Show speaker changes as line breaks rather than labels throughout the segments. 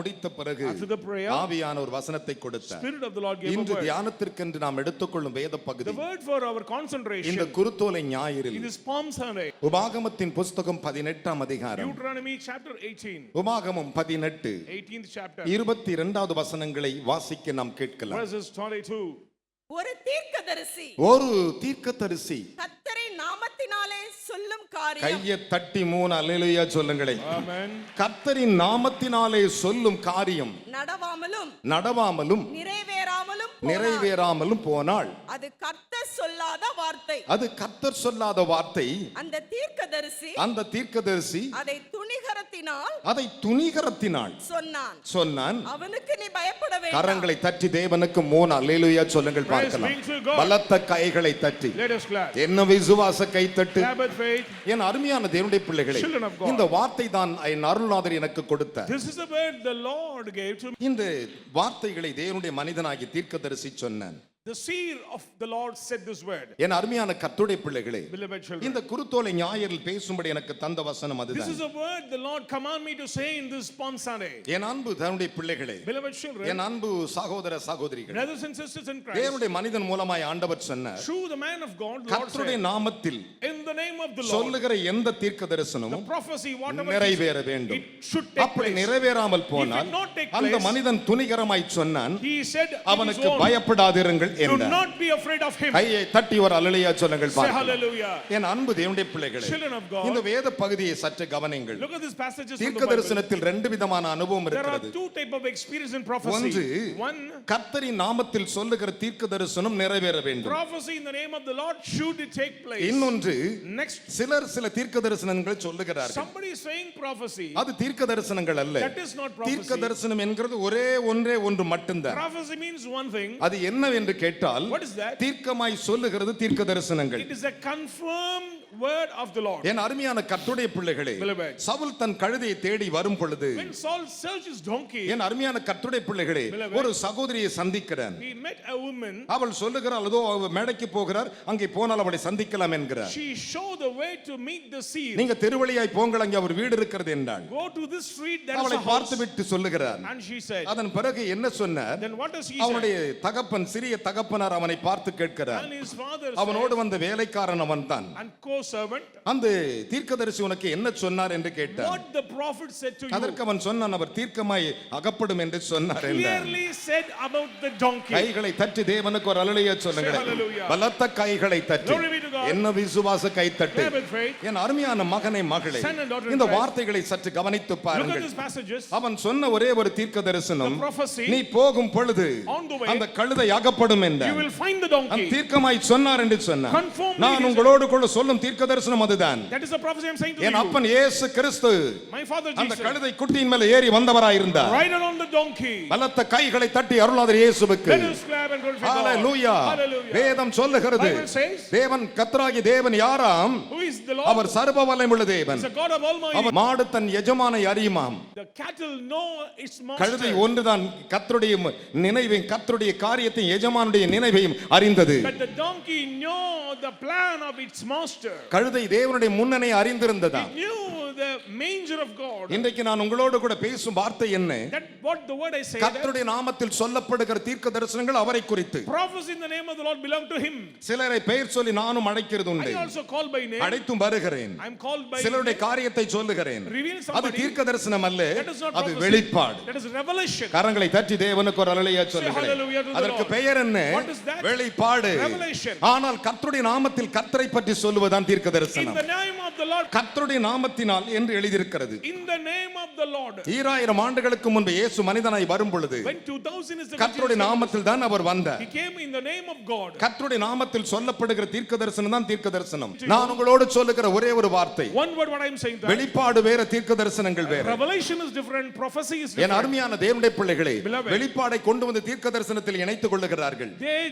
முடித்த பிறகு
after the prayer,
ஆவியான ஒரு வசனத்தை கொடுத்தார்.
Spirit of the Lord gave a
இன்று
word.
தியானத்திற்கென்று நாம் எடுத்துக்கொள்ளும் வேத பகுதி,
The word for our concentration,
இந்த குருத்தோலை ஞாயிறில்
in this Palm Sunday,
உபாகமத்தின் புஸ்தகம் 18ஆம் அதிகாரம்,
Deuteronomy chapter 18,
உபாகமம் 18
18th chapter,
22வது வசனங்களை வாசிக்க நாம் கேட்கலாம்.
verses 22.
ஒரு தீர்க்கதரிசி
ஒரு தீர்க்கதரிசி
கர்த்தரின் நாமத்தினாலே சொல்லும் காரியம்,
கையை தட்டி 3 அல்லேலூயா சொல்லுங்களேன்.
Amen.
கர்த்தரின் நாமத்தினாலே சொல்லும் காரியம் நடவாமலும் நிறைவேறாமலும் போனால்
அது கர்த்தர் சொல்லாத வார்த்தை.
அது கர்த்தர் சொல்லாத வார்த்தை.
அந்த தீர்க்கதரிசி அதை துணிகரத்தினால் சொன்னான். அவனுக்கு நீ பயப்பட வேண்டாம்.
கரங்களை தட்டி தேவனுக்கு 3 அல்லேலூயா சொல்லுங்கள் பார்க்கலாம். பலத்த கைகளை தட்டி என்ன விசுவாச கை தட்டு. என் அருமையான தேவனுடைய பிள்ளைகளே, இந்த வார்த்தை தான் என் அருள்நாதர் எனக்கு கொடுத்தார். இந்த வார்த்தைகளை தேவனுடைய மனிதனாகி தீர்க்கதரிசி சொன்னான்.
The seer of the Lord said this word.
என் அருமையான கர்த்தருடைய பிள்ளைகளே,
Beloved children,
இந்த குருத்தோலை ஞாயிறில் பேசும்படி எனக்கு தந்த வசனம் அதுதான்.
This is a word the Lord command me to say in this Palm Sunday.
என் அன்பு தேவனுடைய பிள்ளைகளே,
Beloved children,
என் அன்பு சகோதர சகோதரிகளே,
brothers and sisters in Christ,
தேவனுடைய மனிதன் மூலமாய் ஆண்டவர் சொன்னார்,
through the man of God, Lord
கர்த்தருடைய
said,
நாமத்தில்
in the name of the Lord,
சொல்லுகிற எந்த தீர்க்கதரிசனமும்
the prophecy whatever
நிறைவேற வேண்டும்.
it should take
அப்படி
place.
நிறைவேறாமல் போனால் அந்த மனிதன் துணிகரமாய் சொன்னான்,
He said,
அவனுக்கு பயப்படாதிருங்கள்
do
என்றார்.
not be afraid of him.
கையை தட்டி ஒரு அல்லேலூயா சொல்லுங்கள்
Say
பார்க்கலாம்.
hallelujah.
என் அன்பு தேவனுடைய பிள்ளைகளே,
Children of God,
இந்த வேத பகுதியை சற்று கவனியுங்கள்.
look at these passages from the
தீர்க்க
Bible.
தரிசனத்தில் 2 விதமான அனுபவம்
There are
இருக்கிறது.
2 type of experience in prophecy.
ஒன்று,
One,
கர்த்தரின் நாமத்தில் சொல்லுகிற தீர்க்க தரிசனம் நிறைவேற வேண்டும்.
prophecy in the name of the Lord should it take place.
இன்னொன்று,
Next,
சில தீர்க்க தரிசனங்கள் சொல்லுகிறார்கள்.
somebody is saying prophecy.
அது தீர்க்க தரிசனங்கள் அல்ல.
That is not prophecy.
தீர்க்க தரிசனம் என்கிறது ஒன்று மட்டும்தான்.
Prophecy means one thing.
அது என்னவென்று கேட்டால்,
What is that?
தீர்க்கமாய் சொல்லுகிறது தீர்க்க தரிசனங்கள்.
It is a confirmed word of the Lord.
என் அருமையான கர்த்தருடைய பிள்ளைகளே,
Beloved,
சவுல் தன் கழுதையை தேடி வரும் பொழுது,
when Saul searched his donkey,
என் அருமையான கர்த்தருடைய பிள்ளைகளே,
Beloved,
ஒரு சகோதரியை சந்திக்கிறான்.
he met a woman.
அவள் சொல்லுகிறாள், அதோ அவள் மேடைக்கு போகிறார், அங்கே போனால் அவளை சந்திக்கலாம் என்கிறார்.
She showed the way to meet the seer.
நீங்க தெருவழியாய் போங்கள், அங்கே அவர் வீடு இருக்கிறது என்றாள்.
Go to this street, there is
அவளை
a house.
பார்த்துவிட்டு சொல்லுகிறார்.
And she said,
அதன் பிறகு என்ன சொன்னார்?
then what does he
அவனுடைய
say?
தகப்பன், சிறிய தகப்பனார் அவனை பார்த்து கேட்கிறார்.
And his father
அவனோடு
said,
வந்த வேலைக்காரன் அவன்தான்.
and co-servant,
அந்த தீர்க்கதரிசி உனக்கு என்ன சொன்னார் என்று கேட்டார்.
what the prophet said to you.
அதற்கு அவன் சொன்னான், அவர் தீர்க்கமாய் அகப்படும் என்று சொன்னார் என்றார்.
Clearly said about the donkey.
கைகளை தட்டி தேவனுக்கு ஒரு அல்லேலூயா சொல்லுங்களேன்.
Say hallelujah.
பலத்த கைகளை தட்டி
Glory be to God.
என்ன விசுவாச கை தட்டு.
Pray with faith.
என் அருமையான மகனே மகளே,
Son and daughter in
இந்த
Christ.
வார்த்தைகளை சற்று கவனித்து
Look at
பாருங்கள்.
these passages.
அவன் சொன்ன ஒரே ஒரு தீர்க்க தரிசனம்,
The prophecy,
நீ போகும் பொழுது
on the way,
அந்த கழுதை அகப்படும்
you
என்றார்.
will find the
அந்த
donkey.
தீர்க்கமாய் சொன்னார் என்று சொன்னார்.
Confirm
நான்
me,
உங்களோடு கூட சொல்லும் தீர்க்க தரிசனம் அதுதான்.
That is the prophecy I am saying to
N
you.
அப்பன் இயேசு கிறிஸ்து
My father
அந்த
Jesus
கழுதை குட்டியின் மேல் ஏறி வந்தவராய் இருந்தார்.
riding on the donkey.
பலத்த கைகளை தட்டி அருளாதர் இயேசுவுக்கு.
Let us clap and glorify God.
Hallelujah.
Hallelujah.
வேதம் சொல்லுகிறது,
Bible says,
தேவன் கர்த்தராகிய தேவன் யாராம்?
who is the Lord?
அவர் சர்வ வல்லமையுள்ள தேவன்.
He is the God of Almighty.
அவர் மாடு தன் எஜமானை அறியுமாம்.
The cattle know its
கழுதை
master.
ஒன்றுதான் கர்த்தருடைய நினைவையும் கர்த்தருடைய காரியத்தையும் எஜமானுடைய நினைவையும் அறிந்தது.
But the donkey know the plan of its master.
கழுதை தேவனுடைய முன்னணி அறிந்திருந்ததா?
It knew the manger of God.
இன்றைக்கு நான் உங்களோடு கூட பேசும் வார்த்தை என்ன?
That what the word I say, that
கர்த்தருடைய நாமத்தில் சொல்லப்படுகிற தீர்க்க தரிசனங்கள் அவரை குறித்து.
prophecy in the name of the Lord belong to him.
சிலரை பெயர் சொல்லி நானும் அழைக்கிறது உண்டு.
I also call by name.
அழைத்தும் வருகிறேன்.
I am called by
சிலருடைய
name.
காரியத்தை சொல்லுகிறேன்.
Reveal
அது
somebody.
தீர்க்க தரிசனம் அல்ல,
That is not
அது
prophecy.
வெளிப்பாடு.
That is revelation.
கரங்களை தட்டி தேவனுக்கு ஒரு அல்லேலூயா சொல்லுகிறேன்.
hallelujah to the
அதற்கு
Lord.
பெயர் என்ன?
What is that?
வெளிப்பாடு.
Revelation.
ஆனால் கர்த்தருடைய நாமத்தில் கர்த்தரை பற்றி சொல்லுவதுதான் தீர்க்க
In
தரிசனம்.
the name of the Lord.
கர்த்தருடைய நாமத்தினால் என்று எழுதியிருக்கிறது.
In the name of the Lord.
2000 ஆண்டுகளுக்கு முன்பு இயேசு மனிதனாய் வரும் பொழுது
When 2000 is the
கர்த்தருடைய நாமத்தில் தான் அவர் வந்தார்.
He came in the name of God.
கர்த்தருடைய நாமத்தில் சொல்லப்படுகிற தீர்க்க தரிசனம் தான் தீர்க்க தரிசனம். நான் உங்களோடு சொல்லுகிற ஒரே ஒரு வார்த்தை,
One word what I am saying, that
வெளிப்பாடு வேற, தீர்க்க தரிசனங்கள் வேற.
revelation is different, prophecy is
N
different.
அருமையான தேவனுடைய பிள்ளைகளே,
Beloved,
வெளிப்பாடை கொண்டு வந்து தீர்க்க தரிசனத்தில் இணைத்துக் கொள்ளுகிறார்கள்.
They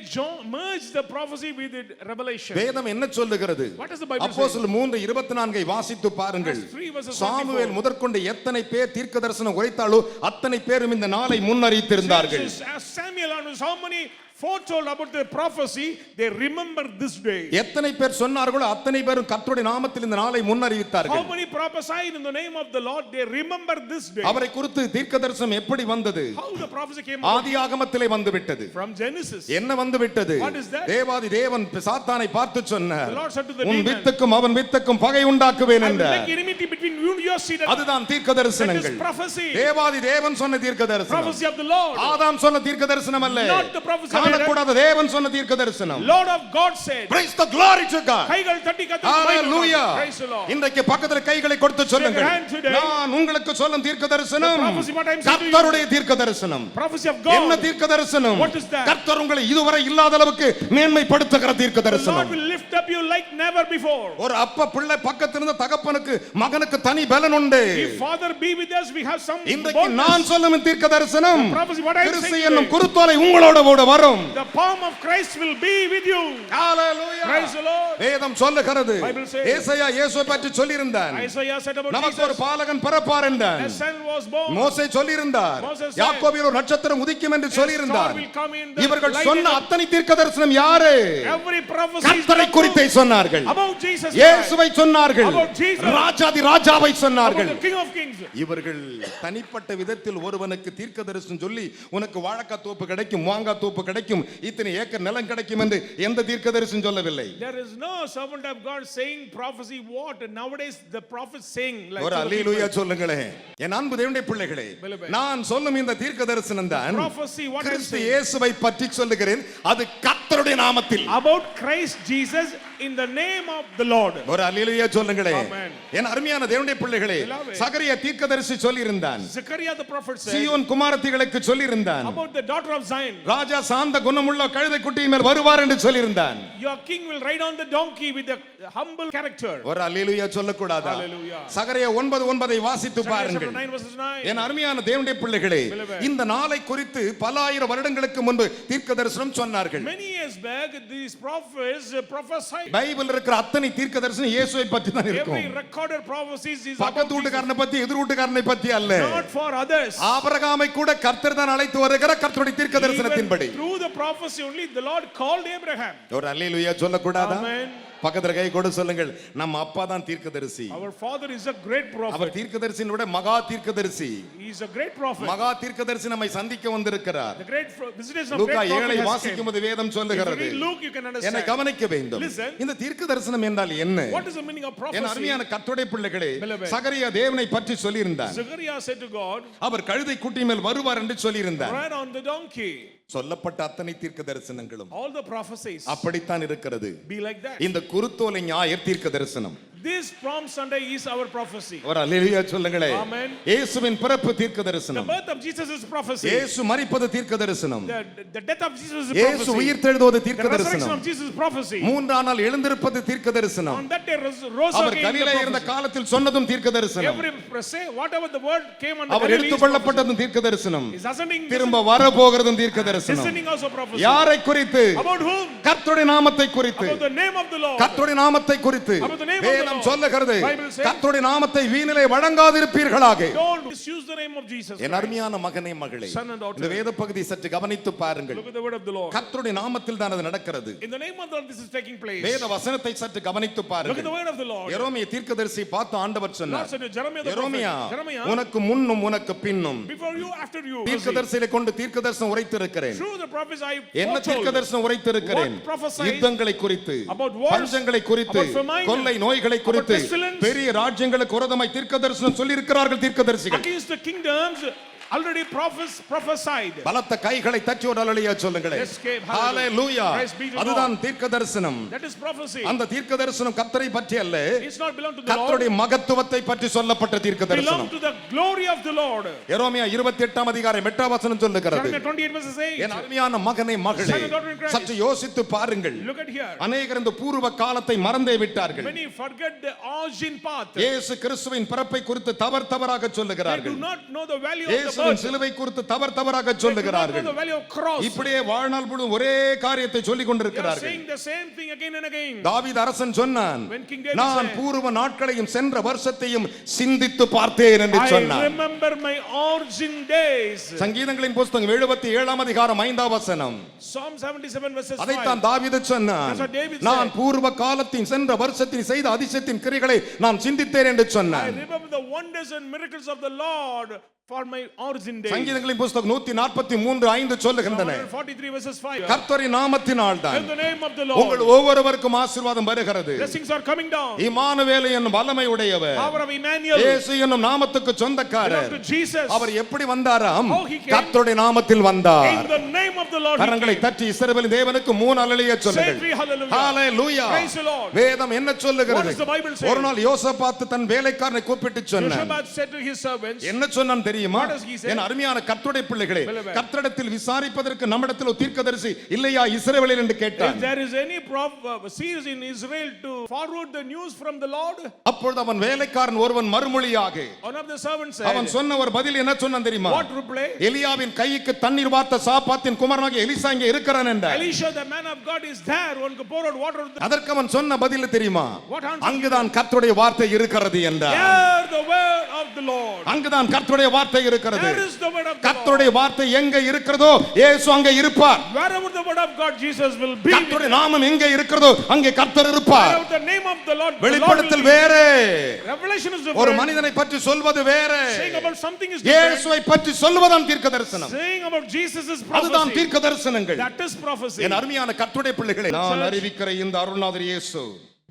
merge the prophecy with the revelation.
வேதம் என்ன சொல்லுகிறது?
What does the Bible say?
அப்போஸ்தலர் 3:24 வாசித்து பாருங்கள்.
Acts 3 verses 24.
சாமுவேல் முதற்கொண்டு எத்தனை பேர் தீர்க்க தரிசனம் உரைத்தாலோ அத்தனை பேரும் இந்த நாளை முன்னறிவித்திருந்தார்கள்.
As Samuel and how many foretold about the prophecy, they remember this day.
எத்தனை பேர் சொன்னார்களோ அத்தனை பேரும் கர்த்தருடைய நாமத்தில் இந்த நாளை முன்னறிவித்தார்கள்.
How many prophesied in the name of the Lord? They remember this day.
அவரை குறித்து தீர்க்கதரிசனம் எப்படி வந்தது?
How the prophecy came
ஆதியாகமத்திலே வந்து விட்டது.
from Genesis.
என்ன வந்து விட்டது?
What is that?
தேவாதி தேவன் சாத்தானை பார்த்து சொன்னார்,
The Lord said to the
உன்
demon,
வித்துக்கும் அவன் வித்துக்கும் பகை உண்டாக்குவேன்
I will
என்றார்.
make enmity between you and your seed.
அதுதான்
That
தீர்க்கதரிசனங்கள்.
is prophecy.
தேவாதி தேவன் சொன்ன தீர்க்கதரிசனம்.
Prophecy of the Lord.
ஆதாம் சொன்ன தீர்க்கதரிசனம் அல்ல.
Not the prophecy of
காணக்கூடாத தேவன் சொன்ன தீர்க்கதரிசனம்.
Lord of God said.
Praise the glory to God.
கைகள் தட்டி கர்த்தருக்கு
Hallelujah.
Praise the Lord.
இன்றைக்கு பக்கத்துல கைகளை கொடுத்து சொல்லுங்கள்,
Shake your hand today.
நான் உங்களுக்கு சொல்லும் தீர்க்கதரிசனம்
The prophecy what I am saying to you.
கர்த்தருடைய தீர்க்கதரிசனம்.
Prophecy of God.
என்ன தீர்க்கதரிசனம்?
What is that?
கர்த்தர் உங்களை இதுவரை இல்லாத அளவுக்கு மேன்மைப்படுத்துகிற
The Lord
தீர்க்கதரிசனம்.
will lift up you like never before.
ஒரு அப்பா பிள்ளை பக்கத்துல இருந்த தகப்பனுக்கு மகனுக்கு தனி பலன் உண்டு.
If Father be with us, we have some
இன்றைக்கு
boldness.
நான் சொல்லும் தீர்க்கதரிசனம்
The prophecy what I am
Kristu
saying
என்னும்
today.
குருத்தோலை உங்களோட கூட வரும்.
The palm of Christ will be with you.
Hallelujah.
Praise the Lord.
வேதம் சொல்லுகிறது,
Bible says.
ஏசாயா இயேசுவை பற்றி சொல்லியிருந்தான்,
Isaiah said about
நமக்கு ஒரு
Jesus.
பாலகன் பிறப்பார் என்றான்.
A son was born.
மோசே சொல்லியிருந்தார்,
Moses said,
யாக்கோபில் ஒரு நட்சத்திரம் உதிக்கும் என்று
A star
சொல்லியிருந்தார்.
will come in the
இவர்கள்
light
சொன்ன
of-
அத்தனை தீர்க்கதரிசனம் யாரு?
Every prophecy is
கர்த்தரை குறித்தை சொன்னார்கள்,
about Jesus Christ.
இயேசுவை சொன்னார்கள்,
About Jesus.
ராஜாதி ராஜாவை
About
சொன்னார்கள்.
the King of Kings.
இவர்கள் தனிப்பட்ட விதத்தில் ஒருவனுக்கு தீர்க்கதரிசனம் சொல்லி உனக்கு வாழைக்காய் தோப்பு கிடைக்கும், மாங்காய் தோப்பு கிடைக்கும், இத்தனை ஏக்கர் நிலம் கிடைக்கும் என்று எந்த தீர்க்கதரிசனம் சொல்லவில்லை.
There is no servant of God saying prophecy what nowadays the prophets saying like
ஒரு அல்லேலூயா சொல்லுங்களேன். என் அன்பு தேவனுடைய பிள்ளைகளே, நான் சொல்லும் இந்த தீர்க்கதரிசனம் தான்
prophecy what is
கிறிஸ்து இயேசுவை பற்றி சொல்லுகிறேன். அது கர்த்தருடைய நாமத்தில்.
about Christ Jesus in the name of the Lord.
ஒரு அல்லேலூயா சொல்லுங்களேன்.
Amen.
என் அருமையான தேவனுடைய பிள்ளைகளே,
Beloved.
சகரியா தீர்க்கதரிசி சொல்லியிருந்தான்,
Zechariah the prophet said
சீயோன் குமாரத்திகளுக்கு சொல்லியிருந்தான்,
about the daughter of Zion.
ராஜா சாந்த குணமுள்ள கழுதை குட்டியின் மேல் வருவார் என்று சொல்லியிருந்தான்.
Your king will ride on the donkey with a humble character.
ஒரு அல்லேலூயா சொல்லக்கூடாதா?
Hallelujah.
சகரியா 9:9 வாசித்து
Zechariah
பாருங்கள்.
chapter 9 verses 9.
என் அருமையான தேவனுடைய பிள்ளைகளே,
Beloved.
இந்த நாளை குறித்து பல ஆயிரம் வருடங்களுக்கு முன்பு தீர்க்கதரிசனம் சொன்னார்கள்.
Many years back these prophets prophesied.
Bible இருக்கிற அத்தனை தீர்க்கதரிசனம் இயேசுவை பற்றி தான் இருக்கும்.
Every recorded prophecies is
பக்கத்து
about
வீட்டுக்காரனை பத்தி எதிர் வீட்டுக்காரனை பத்தி அல்ல.
Jesus, not for others.
ஆபிரகாமை கூட கர்த்தர் தான் அழைத்து வருகிற கர்த்தருடைய தீர்க்கதரிசனத்தின்படி.
Even through the prophecy only the Lord called Abraham.
ஒரு அல்லேலூயா சொல்லக்கூடாதா?
Amen.
பக்கத்துல கை கொடு சொல்லுங்கள், நம்ம அப்பா தான் தீர்க்கதரிசி.
Our father is a great
our
prophet.
தீர்க்கதரிசியை விட மகா தீர்க்கதரிசி.
He is a great prophet.
மகா தீர்க்கதரிசி நம்மை சந்திக்க வந்திருக்கிறார்.
The great visitation of
Luca
great
7
prophet has
வாசிக்கும்
came.
போது வேதம்
If you
சொல்லுகிறது,
read Luke you can
என்னை
understand.
கவனிக்க வேண்டும்.
Listen.
இந்த தீர்க்கதரிசனம் என்றால் என்ன?
What is the meaning of
N
prophecy?
அருமையான கர்த்தருடைய பிள்ளைகளே,
Beloved.
சகரியா தேவனை பற்றி சொல்லியிருந்தார்.
Zechariah said to God,
அவர் கழுதை குட்டி மேல் வருவார் என்று சொல்லியிருந்தார்.
ride on the donkey.
சொல்லப்பட்ட அத்தனை தீர்க்க தரிசனங்களும்
All the prophecies
அப்படித்தான் இருக்கிறது.
be like that.
இந்த குருத்தோலை ஞாயிறு தீர்க்க தரிசனம்.
This Palm Sunday is our prophecy.
ஒரு அல்லேலூயா சொல்லுங்களே.
Amen.
இயேசுவின் பிறப்பு தீர்க்க
The
தரிசனம்.
birth of Jesus is prophecy.
இயேசு மரிப்பது தீர்க்க தரிசனம்.
The death of Jesus is
இயேசு
prophecy.
உயிர்த்தெழுவது
The
தீர்க்க
resurrection
தரிசனம்.
of Jesus is prophecy.
மூன்றாம் நாள் எழுந்திருப்பது தீர்க்க தரிசனம்.
On that day rose
our
again
கலிலே
the
இருந்த
prophecy.
காலத்தில் சொன்னதும் தீர்க்க தரிசனம்.
Every say whatever the word came on the
our
Galilee is
எடுத்துக்
prophecy.
கொள்ளப்பட்டதும் தீர்க்க தரிசனம்.
Is ascending
திரும்ப வர போகிறதும் தீர்க்க தரிசனம்.
descending also prophecy.
யாரை குறித்து?
About whom?
கர்த்தருடைய நாமத்தை குறித்து.
About the name of the Lord.
கர்த்தருடைய நாமத்தை குறித்து
About the name of the
வேதம்
Lord.
சொல்லுகிறது,
Bible says,
கர்த்தருடைய நாமத்தை வீணிலே வழங்காதிருப்பீர்களாக.
Don't misuse the name of Jesus.
என் அருமையான மகனே மகளே,
Son and daughter.
இந்த வேத பகுதி சற்று கவனித்து பாருங்கள்.
Look at the word of the Lord.
கர்த்தருடைய நாமத்தில் தான் அது நடக்கிறது.
In the name of the Lord this is taking place.
வேத வசனத்தை சற்று கவனித்து
Look at
பாருங்கள்.
the word of the Lord.
எரோமியா தீர்க்கதரிசியை பார்த்து ஆண்டவர்
Lord
சொன்னார்,
said to Jeremiah the
எரோமியா,
prophet, Jeremiah,
உனக்கு முன்னும் உனக்கு பின்னும்
before you, after you,
தீர்க்கதரிசியை கொண்டு தீர்க்கதரிசனம் உரைத்திருக்கிறேன்.
through the prophets I
என்ன
foretold
தீர்க்கதரிசனம் உரைத்திருக்கிறேன்?
what prophesied
யுத்தங்களை குறித்து,
about wars,
பஞ்சங்களை குறித்து,
about famine,
கொள்ளை நோய்களை குறித்து,
about pestilence,
பெரிய ராஜ்யங்களுக்கு விரோதமாய் தீர்க்கதரிசனம் சொல்லி இருக்கிறார்கள் தீர்க்கதரிசிகள்.
against the kingdoms already prophets prophesied.
பலத்த கைகளை தட்டி ஒரு அல்லேலூயா சொல்லுங்களேன்.
Escape,
hallelujah.
praise be to God.
அதுதான் தீர்க்கதரிசனம்.
That is prophecy.
அந்த தீர்க்கதரிசனம் கர்த்தரை பற்றி அல்ல,
It's not belong to the Lord.
கர்த்தருடைய மகத்துவத்தை பற்றி சொல்லப்பட்ட
Belong
தீர்க்கதரிசனம்.
to the glory of the Lord.
எரோமியா 28 அதிகாரம் 8 வசனம் சொல்லுகிறது,
Jeremiah 28 verses 8.
என் அருமையான மகனே மகளே,
Son and daughter in Christ.
சற்று யோசித்து பாருங்கள்.
Look at here.
அநேகர் இந்த பூர்வ காலத்தை மறந்தே விட்டார்கள்.
Many forget the origin path.
இயேசு கிறிஸ்துவின் பிறப்பை குறித்து தவறாக
They
சொல்லுகிறார்கள்.
do not know the value of the
இயேசு இயேசுவின் சிலுவை குறித்து தவறாக
They do not know
சொல்லுகிறார்கள்.
the value of cross.
இப்படியே வாழ்நாள் முழுவதும் ஒரே காரியத்தை சொல்லிக்
They are
கொண்டிருக்கிறார்கள்.
saying the same thing again and again.
தாவீது அரசன் சொன்னான்,
When King David
நான்
said,
பூர்வ நாட்களையும் சென்ற வருஷத்தையும் சிந்தித்து பார்த்தேன் என்று
I
சொன்னான்.
remember my origin days.
சங்கீதங்களின் புஸ்தகம் 77 அதிகாரம் 5 வசனம்.
Psalm 77 verses 5.
அதைத்தான் தாவீது சொன்னான்.
That's what David said.
நான் பூர்வ காலத்தின் சென்ற வருஷத்தின் செய்த அதிசயத்தின் கிரிகளை நான் சிந்தித்தேன் என்று
I
சொன்னான்.
remember the wonders and miracles of the Lord for my origin days.
சங்கீதங்களின் புஸ்தகம் 143:5 சொல்லுகின்றன.
143 verses 5.
கர்த்தரின் நாமத்தினால் தான்
In the name of the Lord.
உங்கள் ஒவ்வொருவருக்கும் ஆசீர்வாதம் வருகிறது.
Blessings are coming down.
Immanuel என்னும் வல்லமை உடையவர்,
Power of Emmanuel.
இயேசு என்னும் நாமத்துக்கு
Belong
சொந்தக்காரர்.
to Jesus.
அவர் எப்படி வந்தாராம்?
How he came?
கர்த்தருடைய நாமத்தில் வந்தார்.
In the name of the Lord. he
கரங்களை
came.
தட்டி இஸ்ரவேலின் தேவனுக்கு 3 அல்லேலூயா
Say
சொல்லுங்கள்.
3 hallelujah.
Hallelujah.
Praise the Lord.
வேதம் என்ன
What
சொல்லுகிறது?
does the Bible say?
ஒரு நாள் யோசபாத் தன் வேலைக்காரனை கூப்பிட்டு சொன்னான்.
Jehoshaphat said to his servants,
என்ன சொன்னான் தெரியுமா?
What does he say?
என் அருமையான கர்த்தருடைய பிள்ளைகளே,
Beloved.
கர்த்தரிடத்தில் விசாரிப்பதற்கு நம்மிடத்தில் ஒரு தீர்க்கதரிசி இல்லையா இஸ்ரவேலில் என்று கேட்டான்.
if there is any seers in Israel to forward the news from the Lord?
அப்பொழுது அவன் வேலைக்காரன் ஒருவன் மறுமொழியாக
One of the servants
அவன்
said,
சொன்ன ஒரு பதில் என்ன சொன்னான் தெரியுமா?
what reply?
எலியாவின் கைக்கு தண்ணீர் வார்த்த சாப்பாத்தின் குமாரனாகிய எலிசா இங்கே இருக்கிறான் என்றார்.
Elisha, the man of God, is there. One could pour out water.
அதற்கு அவன் சொன்ன பதில் தெரியுமா?
What answer?
அங்குதான் கர்த்தருடைய வார்த்தை இருக்கிறது என்றார்.
Hear the word of the Lord.
அங்குதான் கர்த்தருடைய வார்த்தை இருக்கிறது.
There is the word of the Lord.
கர்த்தருடைய வார்த்தை எங்க இருக்கிறதோ இயேசு அங்கே இருப்பார்.
Wherever the word of God, Jesus will be.
கர்த்தருடைய நாமம் எங்கே இருக்கிறதோ அங்கே கர்த்தர் இருப்பார்.
Wherever the name of the Lord, the Lord will
வெளிப்படுத்தல்
be.
வேற,
Revelation is
ஒரு
different.
மனிதனை பற்றி சொல்வது வேற,
Saying about something is different.
இயேசுவை பற்றி சொல்வதுதான் தீர்க்க தரிசனம்.
Saying about Jesus is
அதுதான்
prophecy.
தீர்க்க தரிசனங்கள்.
That is prophecy.
என் அருமையான கர்த்தருடைய பிள்ளைகளே, நான் அறிவிக்கிற இந்த அருள்நாதர் இயேசு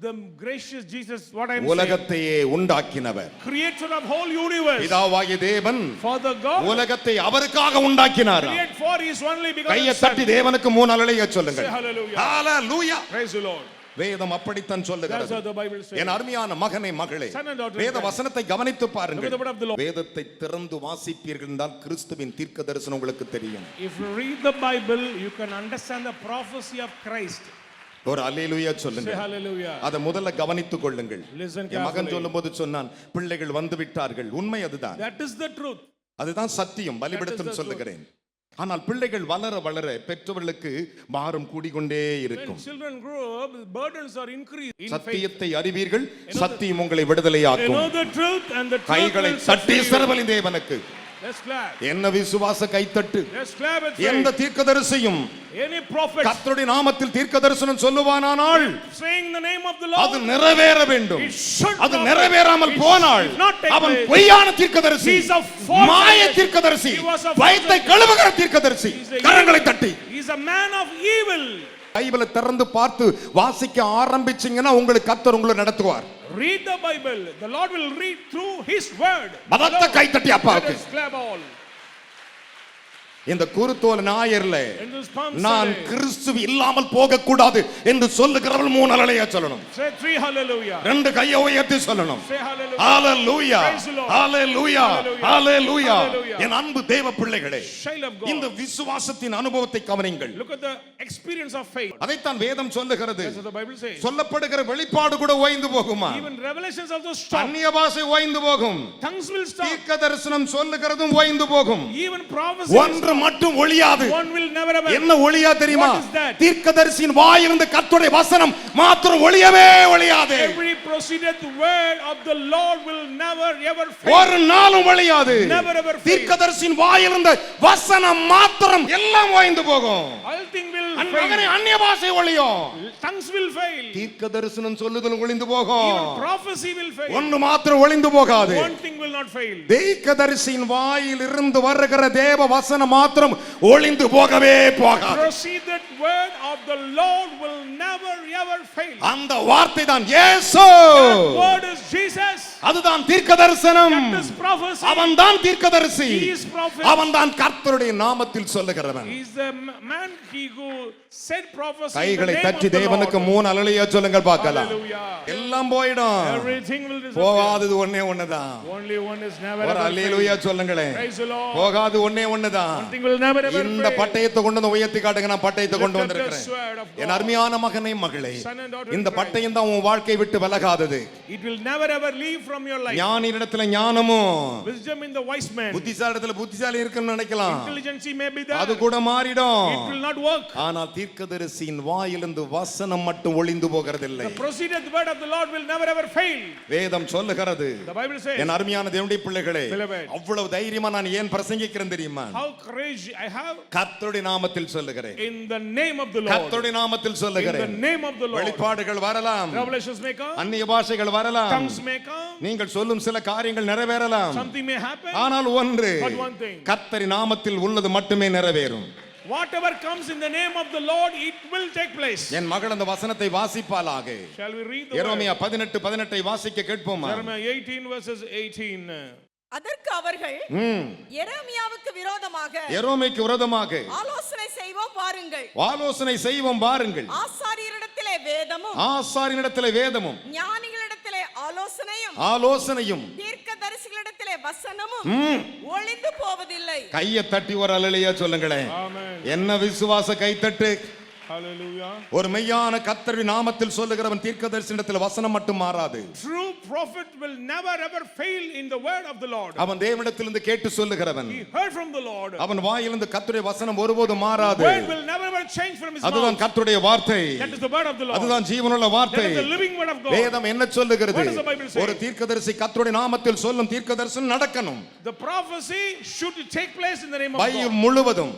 The gracious Jesus, what I am saying,
உலகத்தையே உண்டாக்கினவர்.
creator of whole universe.
பிதாவாகிய தேவன்
Father God
உலகத்தை அவருக்காக உண்டாக்கினார்.
create for his only begotten
கையை
son.
தட்டி தேவனுக்கு 3 அல்லேலூயா
Say
சொல்லுங்கள்.
hallelujah.
Hallelujah.
Praise the Lord.
வேதம் அப்படித்தான்
That's
சொல்லுகிறது.
what the Bible says.
என் அருமையான மகனே மகளே,
Son and daughter,
வேத வசனத்தை கவனித்து பாருங்கள்.
Look at the word of the Lord.
வேதத்தை திறந்து வாசிப்பீர்கள் என்றால் கிறிஸ்துவின் தீர்க்க தரிசனம் உங்களுக்கு தெரியும்.
If you read the Bible, you can understand the prophecy of Christ.
ஒரு அல்லேலூயா
Say
சொல்லுங்க.
hallelujah.
அதை முதல்ல கவனித்துக் கொள்ளுங்கள்.
Listen
என் மகன்
carefully.
சொல்லும்போது சொன்னான், பிள்ளைகள் வந்து விட்டார்கள். உண்மை அதுதான்.
That is the truth.
அதுதான் சத்தியம். பலிபீடத்தில் சொல்லுகிறேன். ஆனால் பிள்ளைகள் வளர வளர பெற்றவர்களுக்கு பாரம் கூடிக்கொண்டே
When
இருக்கும்.
children grow up, burdens are increased in faith.
சத்தியத்தை அறிவீர்கள், சத்தியம் உங்களை
They
விடுதலையாக்கும்.
know the truth and the truth
கைகளை
will set
தட்டி
free.
சிறவலி தேவனுக்கு
Let's clap.
என்ன விசுவாச கைத்தட்டு.
Let's clap at
எந்த
faith.
தீர்க்கதரிசியும்
Any prophet
கர்த்தருடைய நாமத்தில் தீர்க்கதரிசனம் சொல்லுவானானால்
saying the name of the
அது
Lord,
நிறைவேற வேண்டும்.
it should
அது
not-
நிறைவேறாமல்
it
போனால்
should not take
அவன்
place.
பொய்யான தீர்க்கதரிசி,
He is a false
மாய
prophet.
தீர்க்கதரிசி,
He was a false
பயத்தை
prophet.
கழுவுகிற தீர்க்கதரிசி.
He is a
கரங்களை
evil-
தட்டி
He is a man of evil.
பைபிளை திறந்து பார்த்து வாசிக்க ஆரம்பிச்சீங்கன்னா உங்களுக்கு கர்த்தர் உங்களை நடத்துவார்.
Read the Bible. The Lord will read through His word.
பலத்த கைத்தட்டி
Let
அப்பாவுக்கு.
us clap all.
இந்த குருத்தோல் ஞாயிறுல
In this Palm
நான்
Sunday,
கிறிஸ்து இல்லாமல் போக கூடாது என்று சொல்லுகிறவள் 3 அல்லேலூயா சொல்லணும்.
say 3 hallelujah.
2 கையை உயர்த்தி சொல்லணும்.
Say hallelujah.
Hallelujah,
Praise the Lord.
Hallelujah,
Hallelujah.
Hallelujah.
Hallelujah.
என் அன்பு தேவ பிள்ளைகளே,
Child of God.
இந்த விசுவாசத்தின் அனுபவத்தை கவனிங்கள்.
Look at the experience of faith.
அதைத்தான் வேதம் சொல்லுகிறது.
That's what the Bible says.
சொல்லப்படுகிற வெளிப்பாடு கூட ஓய்ந்து போகுமா?
Even revelations of the stop.
அந்நிய பாஷை ஓய்ந்து போகும்.
Tongues will stop.
தீர்க்க தரிசனம் சொல்லுகிறதும் ஓய்ந்து போகும்.
Even prophecy.
ஒன்று மட்டும் ஒளியாது.
One will never ever.
என்ன ஒளியா தெரியுமா?
What is that?
தீர்க்கதரிசியின் வாயிலிருந்து கர்த்தருடைய வசனம் மாத்திரம் ஒளியவே ஒளியாது.
Every proceeded word of the Lord will never ever fail.
ஒரு நாளும் ஒளியாது.
Never ever fail.
தீர்க்கதரிசியின் வாயிலிருந்து வசனம் மாத்திரம் எல்லாம் ஓய்ந்து போகும்.
All thing will
மகனே,
fail.
அந்நிய பாஷை ஒளியும்.
Tongues will fail.
தீர்க்க தரிசனம் சொல்லுதல் ஒளிந்து போகும்.
Even prophecy will fail.
ஒன்று மாத்திரம் ஒளிந்து போகாது.
One thing will not fail.
தீர்க்கதரிசியின் வாயில் இருந்து வருகிற தேவ வசனம் மாத்திரம் ஒளிந்து போகவே போகாது.
Proceeded word of the Lord will never ever fail.
அந்த வார்த்தை தான் இயேசு.
That word is Jesus.
அதுதான் தீர்க்க தரிசனம்.
That is prophecy.
அவன்தான் தீர்க்கதரிசி.
He is prophet.
அவன்தான் கர்த்தருடைய நாமத்தில் சொல்லுகிறவன்.
He is the man who said prophecy. in the
கைகளை
name
தட்டி
of the
தேவனுக்கு
Lord.
3 அல்லேலூயா சொல்லுங்கள் பார்க்கலாம்.
Hallelujah.
எல்லாம் போய்டும்.
Everything will disappear.
போகாதது ஒண்ணே ஒண்ணுதான்.
Only one is never
ஒரு
ever fail.
அல்லேலூயா சொல்லுங்களே.
Praise the Lord.
போகாது ஒண்ணே ஒண்ணுதான்.
One thing will never ever
இந்த
fail.
பட்டயத்தை கொண்டு வந்து உயர்த்தி காட்டுங்க. நான் பட்டயத்தை கொண்டு
Lift up the
வந்திருக்கிறேன்.
sword of God.
என் அருமையான மகனே மகளே,
Son and daughter in
இந்த
Christ.
பட்டயம் தான் உன் வாழ்க்கை விட்டு விலகாதது.
It will never ever leave from from your life.
ஞானியிடத்துல ஞானமும்
Wisdom in the wise man.
புத்திசாலிடத்துல புத்திசாலி இருக்குன்னு நினைக்கலாம்.
Intelligence may be there.
அது கூட மாறிடும்.
It will not work.
ஆனால் தீர்க்கதரிசியின் வாயிலிருந்து வசனம் மட்டும் ஒளிந்து போகிறதில்லை.
The proceeded word of the Lord will never ever fail.
வேதம் சொல்லுகிறது.
The Bible says.
என் அருமையான தேவனுடைய பிள்ளைகளே,
Beloved.
அவ்வளவு தைரியமா நான் ஏன் பிரசங்கிக்கிறேன் தெரியுமா?
How courage I have.
கர்த்தருடைய நாமத்தில் சொல்லுகிறேன்.
In the name of the Lord.
கர்த்தருடைய நாமத்தில் சொல்லுகிறேன்.
In the name of the Lord.
வெளிப்பாடுகள் வரலாம்.
Revelations may come.
அந்நிய பாஷைகள் வரலாம்.
Tongues may come.
நீங்கள் சொல்லும் சில காரியங்கள் நிறைவேறலாம்.
Something may happen.
ஆனால் ஒன்று,
But one thing.
கர்த்தரின் நாமத்தில் உள்ளது மட்டுமே நிறைவேறும்.
Whatever comes in the name of the Lord, it will take place.
என் மகள் அந்த வசனத்தை வாசிப்பாளாக.
Shall we read the
எரேமியா 18:18 வாசிக்க கேட்போமா?
Jeremiah 18 verses 18.
அதற்கு அவர்கள் எரேமியாவுக்கு விரோதமாக
எரேமியாவுக்கு விரோதமாக
ஆலோசனை செய்வோம் வாருங்கள்.
ஆலோசனை செய்வோம் வாருங்கள்.
ஆசாரியரிடத்திலே வேதமும்
ஆசாரியனிடத்திலே வேதமும்
ஞானிகளிடத்திலே
ஆலோசனையும்
தீர்க்கதரிசிகளிடத்திலே வசனமும் ஒளிந்து போவதில்லை.
கையை தட்டி ஒரு அல்லேலூயா சொல்லுங்களேன்.
Amen.
என்ன விசுவாச கைத்தட்டு.
Hallelujah.
ஒரு மெய்யான கர்த்தரின் நாமத்தில் சொல்லுகிறவன் தீர்க்கதரிசியிடத்தில் வசனம் மட்டும் மாறாது.
True prophet will never ever fail in the word of the Lord.
அவன் தேவனிடத்திலிருந்து கேட்டு சொல்லுகிறவன்.
He heard from the Lord.
அவன் வாயிலிருந்து கர்த்தருடைய வசனம் ஒருபோதும் மாறாது.
Word will never ever change from his mouth.
அதுதான் கர்த்தருடைய வார்த்தை.
That is the word of the Lord.
அதுதான் ஜீவனுள்ள வார்த்தை.
That is the living word of God.
வேதம் என்ன சொல்லுகிறது?
What does the Bible say?
ஒரு தீர்க்கதரிசி கர்த்தருடைய நாமத்தில் சொல்லும் தீர்க்கதரிசனம் நடக்கணும்.
The prophecy should take place in the name of God.
Bible முழுவதும்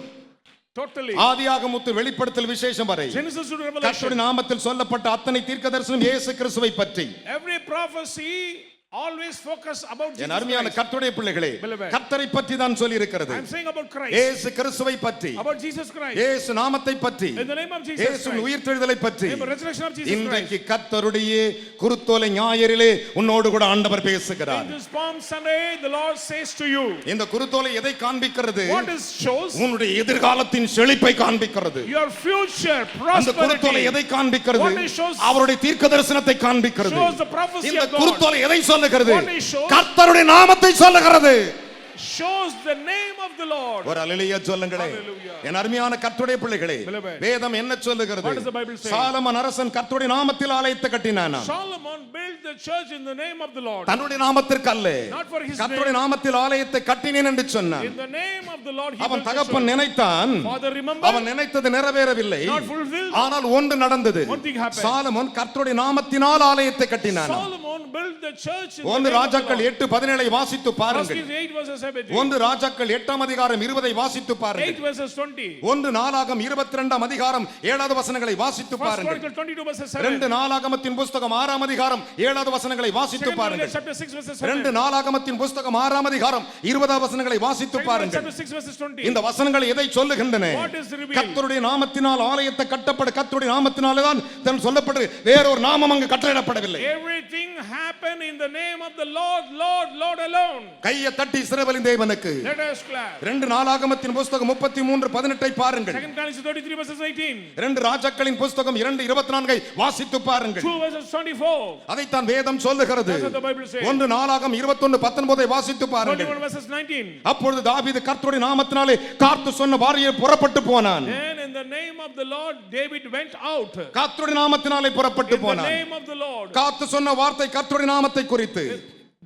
totally.
ஆதியாகமத்து வெளிப்படுத்தல் விசேஷம் வரை
Genesis to Revelation.
கர்த்தருடைய நாமத்தில் சொல்லப்பட்ட அத்தனை தீர்க்கதரிசனம் இயேசு கிறிஸ்துவை பற்றி.
Every prophecy always focus about Jesus.
என் அருமையான கர்த்தருடைய பிள்ளைகளே,
Beloved.
கர்த்தரை பற்றி தான் சொல்லி இருக்கிறது.
I am saying about Christ.
இயேசு கிறிஸ்துவை பற்றி.
About Jesus Christ.
இயேசு நாமத்தை பற்றி.
In the name of Jesus
இயேசு
Christ.
உயிர்த்தெழுதலை பற்றி.
In the resurrection of Jesus Christ.
இன்றைக்கு கர்த்தருடைய குருத்தோலை ஞாயிறிலே உன்னோடு கூட ஆண்டவர் பேசுகிறார்.
In this Palm Sunday the Lord says to you.
இந்த குருத்தோலை எதை காண்பிக்கிறது?
What is shows?
உன்னுடைய எதிர்காலத்தின் செழிப்பை காண்பிக்கிறது.
Your future
அந்த குருத்தோலை
prosperity.
எதை காண்பிக்கிறது?
What it shows?
அவருடைய தீர்க்கதரிசனத்தை காண்பிக்கிறது.
Shows the prophecy
இந்த
of God.
குருத்தோலை எதை சொல்லுகிறது?
What it shows?
கர்த்தருடைய நாமத்தை சொல்லுகிறது.
Shows the name of the Lord.
ஒரு அல்லேலூயா சொல்லுங்களே.
Hallelujah.
என் அருமையான கர்த்தருடைய பிள்ளைகளே,
Beloved.
வேதம் என்ன சொல்லுகிறது?
What does the Bible say?
Solomon அரசன் கர்த்தருடைய நாமத்தில் ஆலயத்தை கட்டினானாம்.
Solomon built the church in the name of the Lord.
தன்னுடைய நாமத்திற்கு அல்ல,
Not for his
கர்த்தருடைய
name.
நாமத்தில் ஆலயத்தை கட்டினேன் என்று சொன்னான்.
In the name of the Lord he
அவன்
built the
தகப்பன்
church.
நினைத்தான்,
Father remember.
அவன் நினைத்தது நிறைவேறவில்லை.
Not fulfilled.
ஆனால் ஒன்று நடந்தது.
One thing happened.
சாலமன் கர்த்தருடைய நாமத்தினால் ஆலயத்தை கட்டினான்.
Solomon built the church in the
ஒன்று
name of the
ராஜாக்கள்
Lord.
8:17 வாசித்து
First
பாருங்கள்.
Kings 8 verses 17.
ஒன்று ராஜாக்கள் 8ஆம் அதிகாரம் 20 வாசித்து
8
பாருங்கள்.
verses 20.
ஒன்று நாளாகம் 22ஆம் அதிகாரம் 7வது வசனங்களை வாசித்து
First
பாருங்கள்.
Chronicles 22 verses 7.
ரெண்டு நாளாகமத்தின் புஸ்தகம் 6ஆம் அதிகாரம் 7வது வசனங்களை வாசித்து
Second
பாருங்கள்.
Chronicles chapter 6 verses 7.
ரெண்டு நாளாகமத்தின் புஸ்தகம் 6ஆம் அதிகாரம் 20வது வசனங்களை வாசித்து
Second Chronicles
பாருங்கள்.
chapter 6 verses 20.
இந்த வசனங்கள் எதை சொல்லுகின்றன?
What is revealed?
கர்த்தருடைய நாமத்தினால் ஆலயத்தை கட்டப்பட கர்த்தருடைய நாமத்தினாலே தான் தன் சொல்லப்பட்டு வேறொரு நாமம் அங்கு கட்டளையிடப்படவில்லை.
Everything happened in the name of the Lord, Lord, Lord alone.
கையை தட்டி இஸ்ரவேலின் தேவனுக்கு.
Let us clap.
ரெண்டு நாளாகமத்தின் புஸ்தகம் 33:18 பாருங்கள்.
Second Chronicles 33 verses 18.
ரெண்டு ராஜாக்களின் புஸ்தகம் 2:24 வாசித்து பாருங்கள்.
2 verses 24.
அதைத்தான் வேதம் சொல்லுகிறது.
That's what the Bible says.
ஒன்று நாளாகம் 21:19 வாசித்து பாருங்கள்.
21 verses 19.
அப்பொழுது தாவீது கர்த்தருடைய நாமத்தினாலே காத்து சொன்ன வாரியை புறப்பட்டு போனான்.
Then in the name of the Lord David went out.
கர்த்தருடைய நாமத்தினாலே புறப்பட்டு
In the
போனான்.
name of the Lord.
காத்து சொன்ன வார்த்தை கர்த்தருடைய நாமத்தை குறித்து.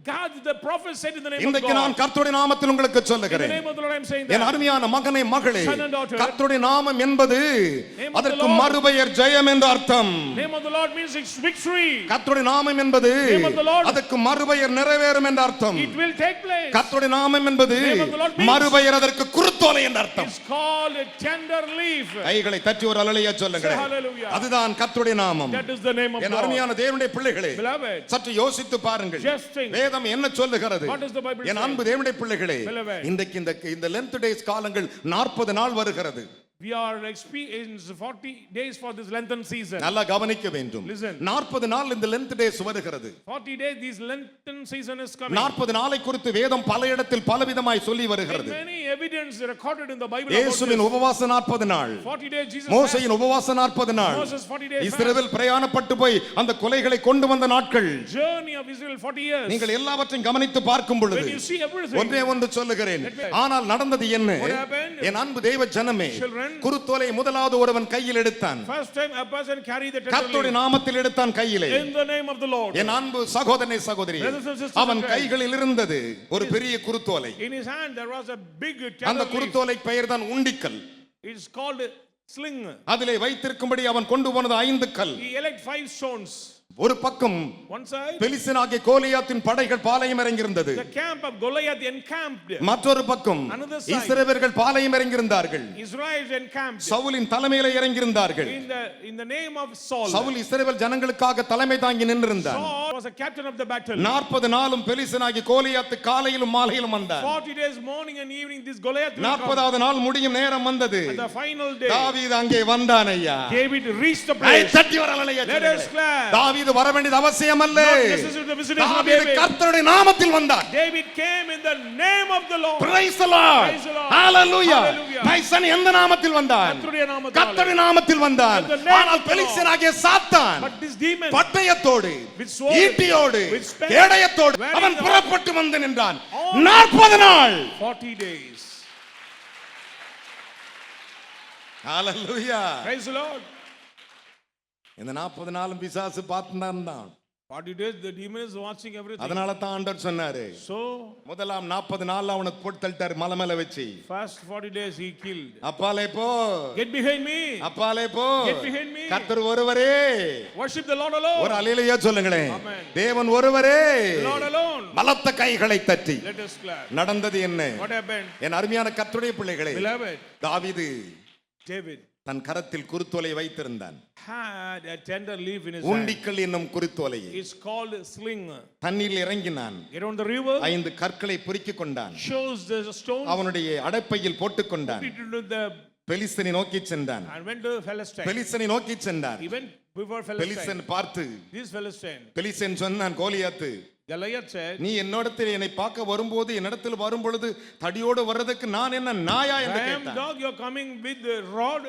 God the prophet said in the name of
இன்றைக்கு நான்
God.
கர்த்தருடைய நாமத்தில் உங்களுக்கு
In the
சொல்லுகிறேன்.
name of the Lord I am saying
N
that.
அருமையான மகனே மகளே,
Son and daughter.
கர்த்தருடைய நாமம் என்பது
Name of the
அதற்கு
Lord.
மறுபெயர் ஜெயம் என்று அர்த்தம்.
Name of the Lord means it's victory.
கர்த்தருடைய நாமம் என்பது
Name of the Lord.
அதற்கு மறுபெயர் நிறைவேறும் என்று அர்த்தம்.
It will take place.
கர்த்தருடைய நாமம் என்பது
Name of the Lord means-
மறுபெயர் அதற்கு குருத்தோலை என்று அர்த்தம்.
It's called a tender leaf.
கைகளை தட்டி ஒரு அல்லேலூயா சொல்லுங்கள்.
Say hallelujah.
அதுதான் கர்த்தருடைய நாமம்.
That is the name of
N
God.
அருமையான தேவனுடைய பிள்ளைகளே,
Beloved,
சற்று யோசித்து பாருங்கள்.
just think.
வேதம் என்ன சொல்லுகிறது?
What does the Bible
N
say?
அன்பு தேவனுடைய பிள்ளைகளே,
Beloved.
இன்றைக்கு இந்த லென்த் டேஸ் காலங்கள் 40 நாள் வருகிறது.
We are experiencing 40 days for this Lenten season.
நல்லா கவனிக்க வேண்டும்.
Listen.
40 நாள் இந்த லென்த் டேஸ் வருகிறது.
40 days this Lenten season is coming.
40 நாளை குறித்து வேதம் பல இடத்தில் பலவிதமாய் சொல்லி வருகிறது.
Many evidence recorded in the Bible about
இயேசுவின்
this.
உபவாச 40 நாள்,
40 days Jesus
மோசேயின் உபவாச 40 நாள்,
Moses 40 days
இஸ்ரவேல் பிரயாணப்பட்டு போய் அந்த கொலைகளை கொண்டு வந்த நாட்கள்.
journey of Israel 40 years.
நீங்கள் எல்லாவற்றையும் கவனித்து பார்க்கும் பொழுது
When you see everything.
ஒன்றே ஒன்று சொல்லுகிறேன்.
Let me-
ஆனால் நடந்தது என்ன?
What happened?
என் அன்பு தேவ ஜனமே,
Children.
குருத்தோலை முதலாவது ஒருவன் கையில் எடுத்தான்.
First time a person carried the tender
கர்த்தருடைய
leaf.
நாமத்தில் எடுத்தான் கையிலே.
In the name of the Lord.
என் அன்பு சகோதரனே சகோதரி,
Brothers and sisters
அவன்
in Christ.
கைகளில் இருந்தது ஒரு பெரிய குருத்தோலை.
In his hand there was a big
அந்த
tender leaf.
குருத்தோலை பெயர் தான் உண்டிக்கல்.
It's called sling.
அதிலே வைத்திருக்கும்படி அவன் கொண்டு போனது 5 கல்.
He elect 5 stones.
ஒரு பக்கம்
One side
பெலிஸ்தனாகிய கோலியாத்தின் படைகள் பாளையம் இறங்கியிருந்தது.
the camp of Goliath encamped.
மற்றொரு பக்கம்
Another side.
இஸ்ரவேலர்கள் பாளையம் இறங்கியிருந்தார்கள்.
Israel encamped.
சவுலின் தலைமையில இறங்கியிருந்தார்கள்.
In the name of Saul.
Saul இஸ்ரவேல் ஜனங்களுக்காக தலைமை தாங்கி நின்றிருந்தார்.
Saul was a captain of the battle.
40 நாளும் பெலிஸ்தனாகிய கோலியாத் காலையிலும் மாலையிலும் வந்தார்.
40 days morning and evening this Goliath will come.
40வது நாள் முடியும் நேரம் வந்தது.
And the final day
தாவீது அங்கே வந்தான் ஐயா.
David reached the place.
தட்டி வரலையா?
Let us clap.
தாவீது வர வேண்டியது அவசியம் அல்ல.
Not necessary the visitation of
தாவீது
David.
கர்த்தருடைய நாமத்தில் வந்தார்.
David came in the name of the Lord.
Praise the Lord.
Praise the Lord.
Hallelujah.
Hallelujah.
Tyson எந்த நாமத்தில் வந்தான்?
கர்த்தருடைய நாமத்தில்.
கர்த்தருடைய நாமத்தில் வந்தான்.
In the name
ஆனால்
of the
பெலிஸ்தனாகிய சாத்தான்
But this demon
பட்டயத்தோடு
with sword,
ஈட்டியோடு
with spear,
கேடயத்தோடு
wearing
அவன்
the-
புறப்பட்டு வந்து நின்றான்.
All
40 நாள்.
40 days.
Hallelujah.
Praise the Lord.
இந்த 40 நாளும் பிசாசு பார்த்துதான் தான்.
40 days the demon is watching everything.
அதனால தான் ஆண்டவர் சொன்னாரு,
So
முதலாம் 40 நாள்ல அவனை போட்டு தள்ளிட்டாரு மலை மேல வச்சு.
first 40 days he killed.
அப்பாலே போ,
Get behind me.
அப்பாலே போ,
Get behind me.
கர்த்தர் ஒருவரே.
Worship the Lord alone.
ஒரு அல்லேலூயா சொல்லுங்களேன்.
Amen.
தேவன் ஒருவரே.
The Lord alone.
பலத்த கைகளை தட்டி.
Let us clap.
நடந்தது என்ன?
What happened?
என் அருமையான கர்த்தருடைய பிள்ளைகளே,
Beloved,
தாவீது
David
தன் கரத்தில் குருத்தோலை வைத்திருந்தான்.
had a tender leaf in his hand.
உண்டிக்கல் என்னும் குருத்தோலையை
It's called sling.
தண்ணீரில் இறங்கினான்.
Get on the river.
5 கற்களை பொறுக்கிக் கொண்டான்.
Shows the stone.
அவனுடைய அடைப்பையில் போட்டுக் கொண்டான்.
Put it into the
பெலிஸ்தனை நோக்கி சென்றான்.
and went to Philistine.
பெலிஸ்தனை நோக்கி சென்றான்.
He went before Philistine.
பெலிஸ்தன் பார்த்து,
This Philistine.
பெலிஸ்தன் சொன்னான், கோலியாத்து,
Goliath said,
நீ என்னிடத்தில் என்னை பார்க்க வரும்போது என்னிடத்தில் வரும்பொழுது தடியோடு வர்றதுக்கு நான் என்ன நாயா என்று
I am
கேட்டான்.
dog, you're coming with the rod.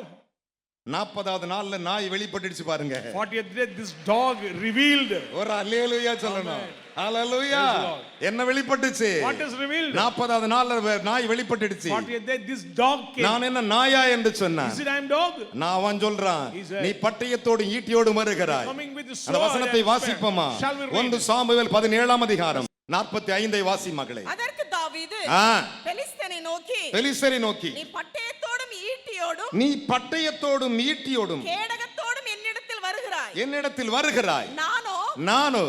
40வது நாள்ல நாய் வெளிப்பட்டுச்சு பாருங்க.
40th day this dog revealed.
ஒரு அல்லேலூயா சொல்லணும். ஹalleluya. என்ன வெளிப்பட்டுச்சு?
What is revealed?
40வது நாள்ல நாய் வெளிப்பட்டுச்சு.
40th day this dog came.
நான் என்ன நாயா என்று சொன்னான்.
Is it I am dog?
நான் அவன் சொல்றான்,
He said,
நீ பட்டயத்தோடு ஈட்டியோடு வருகிறாய்.
Coming with the
அந்த
sword
வசனத்தை
and spear.
வாசிப்போமா?
Shall we read?
1 சாமுவேல் 17ஆம் அதிகாரம் 45ஐ வாசி மகளே.
அதற்கு தாவீது
ஆ,
பெலிஸ்தனை நோக்கி
பெலிஸ்தரை நோக்கி,
நீ பட்டயத்தோடும் ஈட்டியோடும்
நீ பட்டயத்தோடும் ஈட்டியோடும்
கேடகத்தோடும் என்னிடத்தில் வருகிறாய்.
என்னிடத்தில் வருகிறாய்.
நானோ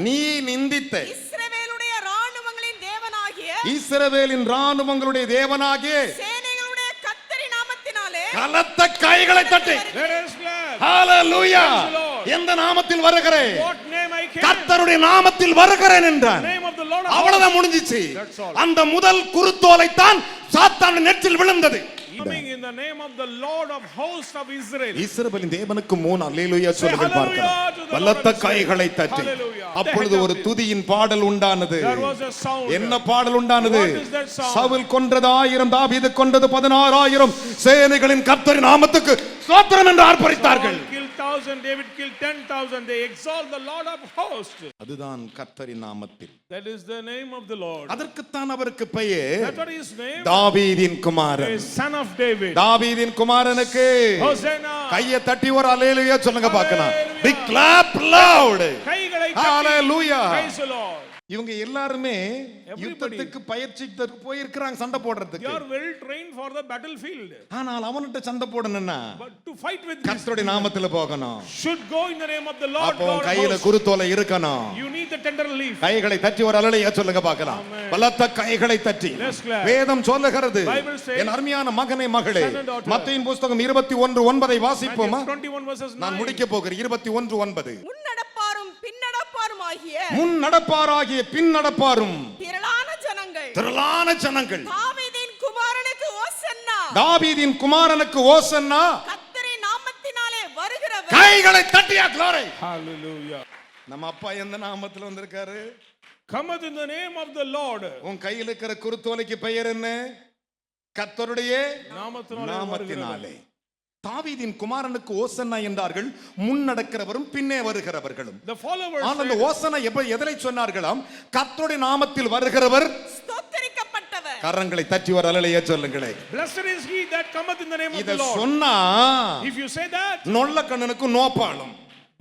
நீ நிந்தித்த
இஸ்ரவேலுடைய ராணுவங்களின் தேவனாகிய
இஸ்ரவேலின் ராணுவங்களுடைய தேவனாகிய
சேனைகளுடைய கர்த்தரின் நாமத்தினாலே
கலத்த கைகளை தட்டி.
Let us clap.
Hallelujah.
Praise the Lord.
எந்த நாமத்தில் வருகிறேன்?
What name I came?
கர்த்தருடைய நாமத்தில் வருகிறேன் என்றான்.
Name of the Lord.
அவ்வளவுதான் முடிஞ்சிச்சு.
That's all.
அந்த முதல் குருத்தோலை தான் சாத்தான் நெற்றில் விழுந்தது.
Coming in the name of the Lord of hosts of Israel.
இஸ்ரவேலின் தேவனுக்கு 3 அல்லேலூயா
Say
சொல்லுங்கள்
hallelujah
பார்க்கலாம்.
to the Lord
பலத்த
of Israel.
கைகளை தட்டி.
Hallelujah.
அப்பொழுது ஒரு துதியின் பாடல் உண்டானது.
There was a sound.
என்ன பாடல் உண்டானது?
What is that sound?
Saul கொன்றது 1000, தாவீது கொன்றது 16000, சேனைகளின் கர்த்தரின் நாமத்துக்கு ஸ்தோத்திரம் என்று ஆர்ப்பரித்தார்கள்.
Saul killed 1000, David killed 10,000. They exalt the Lord of hosts.
அதுதான் கர்த்தரின் நாமத்தில்.
That is the name of the Lord.
அதற்குத்தான் அவருக்கு பெயர்
That's what his name.
தாவீதின் குமாரன்.
The son of David.
தாவீதின் குமாரனுக்கு
Hosanna.
கையை தட்டி ஒரு அல்லேலூயா சொல்லுங்க பார்க்கலாம்.
Hallelujah.
Big clap loud.
கைகளை
Hallelujah.
தட்டி. Praise the Lord.
இவங்க எல்லாருமே
Everybody.
யுத்தத்துக்கு பயிற்சிக்கு போயிருக்கிறாங்க சண்டை
You
போடுறதுக்கு.
are well trained for the battlefield.
ஆனால் அவன்கிட்ட சண்டை போடணும்னா
But to fight with this,
கர்த்தருடைய நாமத்துல போகணும்.
should go in the name of the Lord
அப்போ
God of
கையில
hosts.
குருத்தோலை இருக்கணும்.
You need the tender leaf.
கைகளை தட்டி ஒரு அல்லேலூயா சொல்லுங்க பார்க்கலாம்.
Amen.
பலத்த கைகளை தட்டி.
Let's clap.
வேதம் சொல்லுகிறது,
Bible says,
என் அருமையான மகனே மகளே,
son and daughter.
மத்தேயின் புத்தகம் 21:9 வாசிப்போமா?
Matthew 21 verses 9.
நான் முடிக்க போகிறேன். 21:9.
முன்னடப்பாரும் பின்னடப்பாரும் ஆகிய
முன் நடப்பாராகிய பின் நடப்பாரும்
திரளான ஜனங்கள்
தாவீதின் குமாரனுக்கு ஓசன்னா,
தாவீதின்
குமாரனுக்கு ஓசன்னா,
கர்த்தரின் நாமத்தினாலே வருகிறவர்
கைகளை தட்டியா glory.
Hallelujah.
நம்ம அப்பா எந்த நாமத்துல வந்திருக்காரு?
Cometh in the name of the Lord.
உன் கையில் இருக்கிற குருத்தோலைக்கு பெயர் என்ன? கர்த்தருடைய
நாமத்தினாலே
நாமத்தினாலே. தாவீதின் குமாரனுக்கு ஓசன்னா என்றார்கள், முன் நடக்கிறவரும் பின்னே வருகிறவர்களும்.
The followers
ஆனால் அந்த
said,
ஓசன்னா எதை சொன்னார்களாம்? கர்த்தருடைய நாமத்தில் வருகிறவர்
ஸ்தோத்திரிக்கப்பட்டவர்.
கரங்களை தட்டி ஒரு அல்லேலூயா சொல்லுங்களே.
Blessed is he that cometh in the name of
இத
the Lord.
சொன்னா
If you say that,
நொல்ல கண்ணனுக்கு நோப்பாலும்.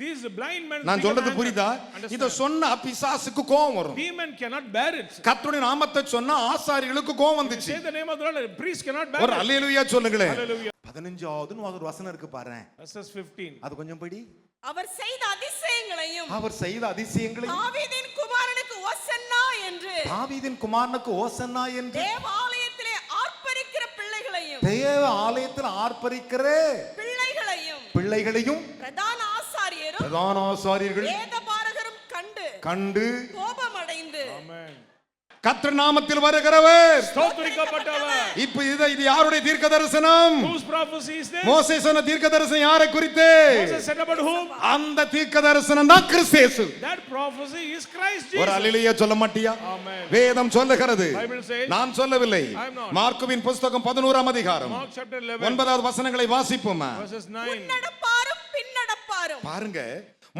these blind men,
நான் சொல்றது புரியுதா? இத சொன்னா பிசாசுக்கு கோபம் வரும்.
demon cannot bear it.
கர்த்தருடைய நாமத்தை சொன்னா ஆசாரிகளுக்கு கோபம் வந்துச்சு.
Say the name of the Lord, priest cannot bear
ஒரு
it.
அல்லேலூயா சொல்லுங்களே.
Hallelujah.
15வது ஒரு வசனம் இருக்கு பாரு.
Verses 15.
அது கொஞ்சம் படி.
அவர் செய்த அதிசயங்களையும்
அவர் செய்த அதிசயங்களையும்
தாவீதின் குமாரனுக்கு ஓசன்னா என்று
தாவீதின் குமாரனுக்கு ஓசன்னா என்று
தேவாலயத்திலே ஆர்ப்பரிக்கிற பிள்ளைகளையும்
தேவ ஆலயத்தில் ஆர்ப்பரிக்கிற பிள்ளைகளையும்
பிரதான ஆசாரியரும்
பிரதான ஆசாரியர்கள்
வேதபாரகரும் கண்டு கோபமடைந்து
Amen.
கர்த்தர் நாமத்தில் வருகிறவர்
ஸ்தோத்திரிக்கப்பட்டவர்.
இப்போ இது யாருடைய தீர்க்க தரிசனம்?
Whose prophecy is this?
மோசே சொன்ன தீர்க்க தரிசனம் யாரை குறித்து?
Moses said about whom?
அந்த தீர்க்க தரிசனம் தான் கிறிஸ்து இயேசு.
That prophecy is Christ Jesus.
ஒரு அல்லேலூயா சொல்ல மாட்டியா?
Amen.
வேதம் சொல்லுகிறது.
Bible says,
நான் சொல்லவில்லை.
I am not.
மார்க்குவின் புத்தகம் 11ஆம் அதிகாரம்
Mark chapter 11.
9வது வசனங்களை வாசிப்போமா?
Verses 9.
முன்னடப்பாரும் பின்னடப்பாரும்
பாருங்க,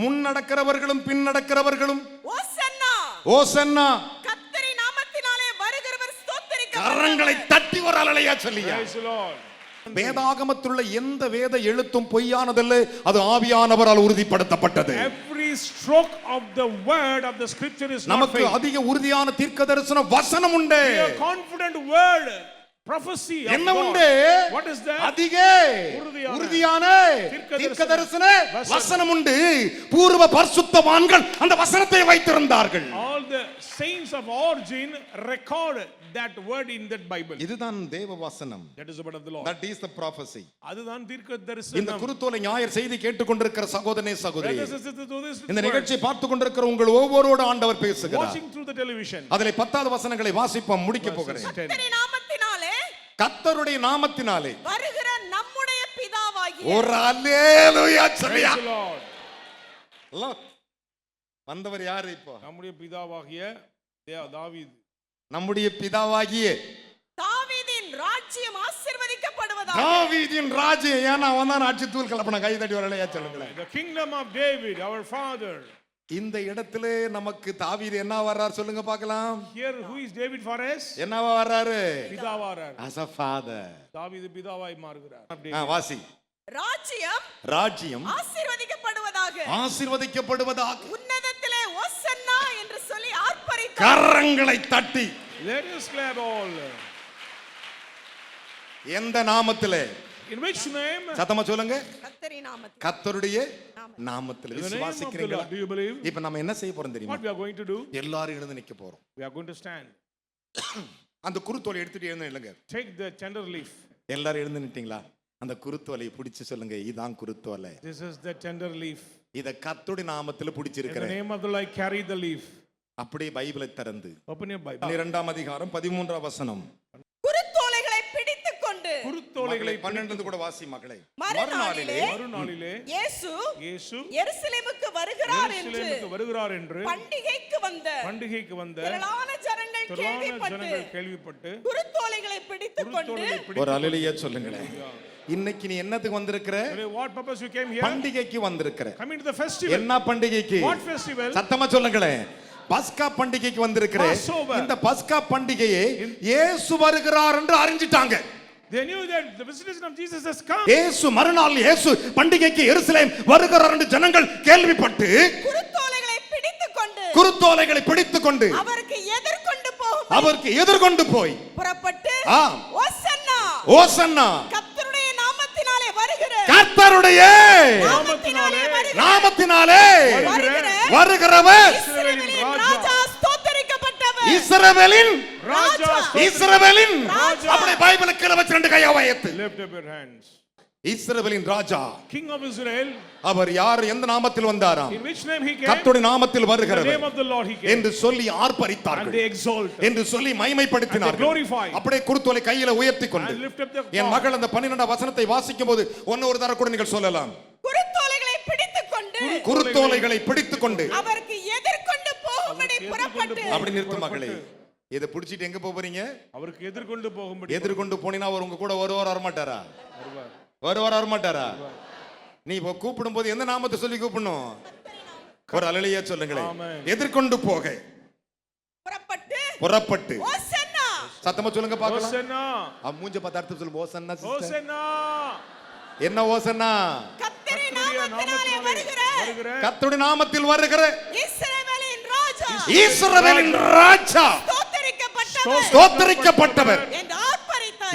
முன் நடக்கிறவர்களும் பின் நடக்கிறவர்களும்
ஓசன்னா
ஓசன்னா
கர்த்தரின் நாமத்தினாலே வருகிறவர் ஸ்தோத்திரிக்கப்பட்டவர்.
கரங்களை தட்டி ஒரு அல்லேலூயா சொல்லியா.
Praise the Lord.
வேதாகமத்திலுள்ள எந்த வேத எழுத்தும் பொய்யானதல்ல, அது ஆவியானவரால் உறுதிப்படுத்தப்பட்டது.
Every stroke of the word of the scripture is not
நமக்கு
fake.
அதிக உறுதியான தீர்க்கதரிசன வசனம் உண்டு.
A confident word, prophecy of
என்ன
God.
உண்டு?
What is that?
அதிக
உறுதியான
உறுதியான
தீர்க்கதரிசன
வசனம் உண்டு. பூர்வ பரிசுத்தவான்கள் அந்த வசனத்தை வைத்திருந்தார்கள்.
All the saints of origin record that word in that Bible.
இதுதான் தேவ வசனம்.
That is the word of the Lord.
That is the prophecy.
அதுதான்
இந்த
தீர்க்கதரிசனம்.
குருத்தோலை ஞாயிறு செய்தி கேட்டுக்கொண்டிருக்கிற சகோதரனே சகோதரி, இந்த
இந்த
நிகழ்ச்சியை பார்த்து கொண்டிருக்கிற உங்கள் ஒவ்வொருவரோடு ஆண்டவர் பேசுகிறார்.
watching through the television.
அதிலே 10வது வசனங்களை வாசிப்போம், முடிக்க போகிறேன்.
கர்த்தரின் நாமத்தினாலே
கர்த்தருடைய நாமத்தினாலே
வருகிற நம்முடைய பிதாவாகிய
ஒரு அல்லேலூயா சொல்லியா.
Praise the Lord.
Look, வந்தவர் யாரு? இப்போ
நம்முடைய பிதாவாகிய தாவீது,
நம்முடைய பிதாவாகிய
தாவீதின் ராஜ்யம் ஆசீர்வதிக்கப்படுவதாக.
தாவீதின் ராஜ்யம். ஏன்னா அவன் தான் ஆட்சி தூள் கலப்பன. கை தட்டி வரலையா சொல்லுங்களேன்.
the kingdom of David, our father.
இந்த இடத்துல நமக்கு தாவீது என்ன வர்றார் சொல்லுங்க பார்க்கலாம்.
Here who is David for us?
என்னவா வர்றாரு?
பிதாவாரார்.
as a father.
தாவீது பிதாவாய் மாறுகிறார்.
வாசி. ராஜ்யம்
ஆசீர்வதிக்கப்படுவதாக.
ஆசீர்வதிக்கப்படுவதாக.
உன்னதத்திலே ஓசன்னா என்று சொல்லி ஆர்ப்பரிக்க
கரங்களை தட்டி.
Let us clap all.
எந்த நாமத்திலே?
In which name?
சத்தமா சொல்லுங்க.
கர்த்தரின் நாமத்தில்.
கர்த்தருடைய நாமத்தில்
In the name of the
விசுவாசிக்கிறீங்களா?
Lord. Do you believe?
இப்போ நம்ம என்ன செய்ய போறோம் தெரியுமா?
What we are going to do?
எல்லாரும் எழுந்து நிக்க போறோம்.
We are going to stand.
அந்த குருத்தோலை எடுத்துட்டு எழுந்து நில்லுங்க.
Take the tender leaf.
எல்லாரும் எழுந்து நிட்டீங்களா? அந்த குருத்தோலையை பிடிச்சு சொல்லுங்க, இதான் குருத்தோலை.
This is the tender leaf.
இத கர்த்தருடைய நாமத்தில்
In the
பிடிச்சிருக்கிறேன்.
name of the Lord, carry the leaf.
அப்படியே பைபிளை திறந்து
Open your Bible.
12ஆம் அதிகாரம் 13ஆம் வசனம்.
குருத்தோலைகளை பிடித்துக்கொண்டு
குருத்தோலைகளை
12 கூட வாசி மகளே.
மறுநாளிலே இயேசு எருசலேமுக்கு வருகிறார் என்று பண்டிகைக்கு வந்த திரளான ஜனங்கள் கேள்விப்பட்டு குருத்தோலைகளை பிடித்துக்கொண்டு
ஒரு அல்லேலூயா சொல்லுங்களேன். இன்னைக்கு நீ என்னத்துக்கு வந்திருக்கிற?
What purpose you came here?
பண்டிகைக்கு வந்திருக்கிற.
Coming to the festival.
என்ன பண்டிகைக்கு?
What festival?
சத்தமா சொல்லுங்களேன். பஸ்கா பண்டிகைக்கு வந்திருக்கிற. இந்த பஸ்கா பண்டிகையை இயேசு வருகிறார் என்று அறிஞ்சிட்டாங்க.
They knew that the visitation of Jesus has come.
இயேசு மறுநாள் இயேசு பண்டிகைக்கு எருசலேம் வருகிறார் என்று ஜனங்கள் கேள்விப்பட்டு குருத்தோலைகளை பிடித்துக்கொண்டு அவருக்கு எதிர்கொண்டு போய்
புறப்பட்டு
ஓசன்னா
கர்த்தருடைய நாமத்தினாலே
நாமத்தினாலே வருகிறவர் இஸ்ரவேலின் அப்படியே பைபிளுக்கு வச்சு ரெண்டு கையை உயர்த்து.
Lift up your hands.
இஸ்ரவேலின் ராஜா,
King of Israel.
அவர் யார்? எந்த நாமத்தில் வந்தாராம்?
In which name he came?
கர்த்தருடைய நாமத்தில்
In the
வருகிறவர்
name of the Lord he came.
என்று சொல்லி
And
ஆர்ப்பரித்தார்கள்,
they exalted.
என்று சொல்லி மகிமைப்படுத்தினார்கள்.
And they glorified.
அப்படியே குருத்தோலை கையில உயர்த்தி கொண்டு
And lift up the
என் மகள் அந்த 12ஆம் வசனத்தை வாசிக்கும் போது ஒரு தர கூட நீங்கள் சொல்லலாம். குருத்தோலைகளை பிடித்துக்கொண்டு
அவருக்கு எதிர்கொண்டு போகும்படி புறப்பட்டு.
அப்படி நிறுத்து மகளே. இதை பிடிச்சிட்டு எங்க போறீங்க?
அவருக்கு எதிர்கொண்டு போகும்படி.
எதிர்கொண்டு போனீனா அவர் உங்க கூட வருவார் வரமாட்டாரா? வருவார் வரமாட்டாரா? நீ இப்போ கூப்பிடும் போது எந்த நாமத்தை சொல்லி கூப்பிடணும்? ஒரு அல்லேலூயா சொல்லுங்களேன். எதிர்கொண்டு போக புறப்பட்டு சத்தமா சொல்லுங்க பார்க்கலாம்.
Hosanna.
மூஞ்ச பார்த்து அடுத்து சொல்லுங்க. ஓசன்னா சிஸ்டர்.
Hosanna.
என்ன ஓசன்னா?
கர்த்தரின் நாமத்தினாலே வருகிற
கர்த்தருடைய நாமத்தில் வருகிற
இஸ்ரவேலின் ராஜா
இஸ்ரவேலின் ராஜா ஸ்தோத்திரிக்கப்பட்டவர்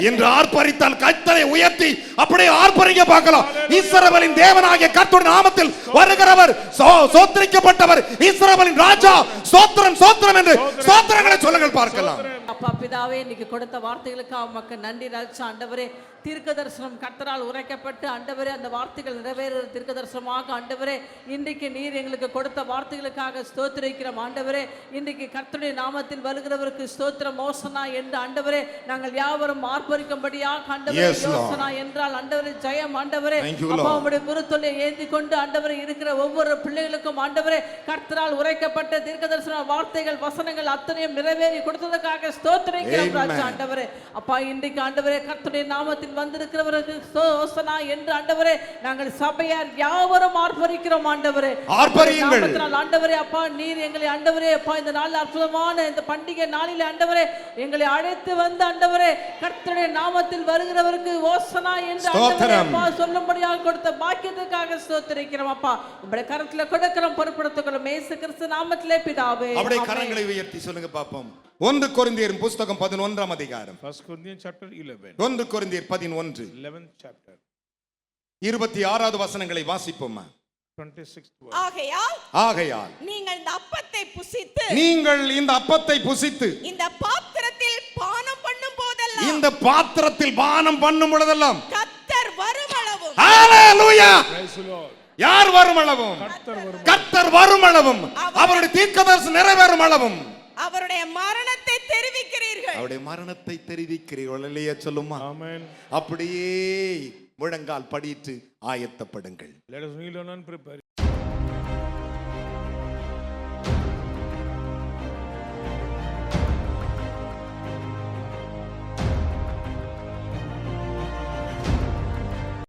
என்று ஆர்ப்பரித்தால் கர்த்தரை உயர்த்தி அப்படியே ஆர்ப்பரிக்க பார்க்கலாம். இஸ்ரவேலின் தேவனாகிய கர்த்தருடைய நாமத்தில் வருகிறவர் ஸ்தோத்திரிக்கப்பட்டவர் இஸ்ரவேலின் ராஜா. ஸ்தோத்திரம் ஸ்தோத்திரம் என்று ஸ்தோத்திரங்களை சொல்லுங்கள் பார்க்கலாம்.
அப்பா பிதாவே, இன்னைக்கு கொடுத்த வார்த்தைகளுக்கு உமக்கு நன்றி ராஜா. ஆண்டவரே, தீர்க்க தரிசனம் கர்த்தரால் உரைக்கப்பட்டு ஆண்டவரே அந்த வார்த்தைகள் நிறைவேறுகிற தீர்க்க தரிசனமாக ஆண்டவரே இன்றைக்கு நீர் எங்களுக்கு கொடுத்த வார்த்தைகளுக்காக ஸ்தோத்திரிக்கிறோம். ஆண்டவரே, இன்றைக்கு கர்த்தருடைய நாமத்தில் வருகிறவருக்கு ஸ்தோத்திரம் ஓசனா என்று ஆண்டவரே நாங்கள் யாவரும் ஆர்ப்பரிக்கும்படியாக ஆண்டவரே யோசனா என்றால் ஆண்டவரே ஜெயம். ஆண்டவரே அப்பா உம்முடைய குருத்தொல்லை ஏந்தி கொண்டு ஆண்டவரே இருக்கிற ஒவ்வொரு பிள்ளைகளுக்கும் ஆண்டவரே கர்த்தரால் உரைக்கப்பட்ட தீர்க்க தரிசன வார்த்தைகள் வசனங்கள் அத்தனையும் நிறைவேறி கொடுத்ததற்காக ஸ்தோத்திரிக்கிறோம் ராஜா. ஆண்டவரே அப்பா இன்றைக்கு ஆண்டவரே கர்த்தருடைய நாமத்தில் வந்திருக்கிறவருக்கு ஓசனா என்று ஆண்டவரே நாங்கள் சபையார் யாவரும் ஆர்ப்பரிக்கிறோம். ஆண்டவரே ஆர்ப்பரியுங்கள் ஆண்டவரே. அப்பா நீர் எங்களை ஆண்டவரே அப்பா இந்த நாள் அற்புதமான இந்த பண்டிகை நாளில் ஆண்டவரே எங்களை அழைத்து வந்து ஆண்டவரே கர்த்தருடைய நாமத்தில் வருகிறவருக்கு ஓசனா என்று ஆண்டவரே அப்பா சொல்லும்படியாக கொடுத்த பாக்கியத்துக்காக ஸ்தோத்திரிக்கிறோம். அப்பா உங்களுடைய கரத்துல கொடுக்கிறோம், பொறுப்படுத்துகிறோம் இயேசு கிறிஸ்து நாமத்திலே பிதாவே.
அப்படியே கரங்களை உயர்த்தி சொல்லுங்க பாப்போம். 1 கொரிந்தியர் புத்தகம் 11ஆம் அதிகாரம்.
1 Corinthians chapter 11.
1 கொரிந்தியர் 11
11th chapter.
26வது வசனங்களை வாசிப்போமா?
26th verse.
ஆகையால் நீங்கள் இந்த அப்பத்தை புசித்து இந்த பாத்திரத்தில் பானம் பண்ணும் போதெல்லாம் கர்த்தர் வருமளவும்
ஹalleluya
Praise the Lord.
யார் வருமளவும்? கர்த்தர் வருமளவும் அவருடைய தீர்க்கதரிசனம் நிறைவேறும் அளவும்
அவருடைய மரணத்தை தெரிவிக்கிறீர்கள்.
அவருடைய மரணத்தை தெரிவிக்கிறீர்கள். அல்லேலூயா சொல்லுமா?
Amen.
அப்படியே முழங்கால் படியிட்டு ஆயத்தப்படுங்கள்.
Let us kneel down and prepare.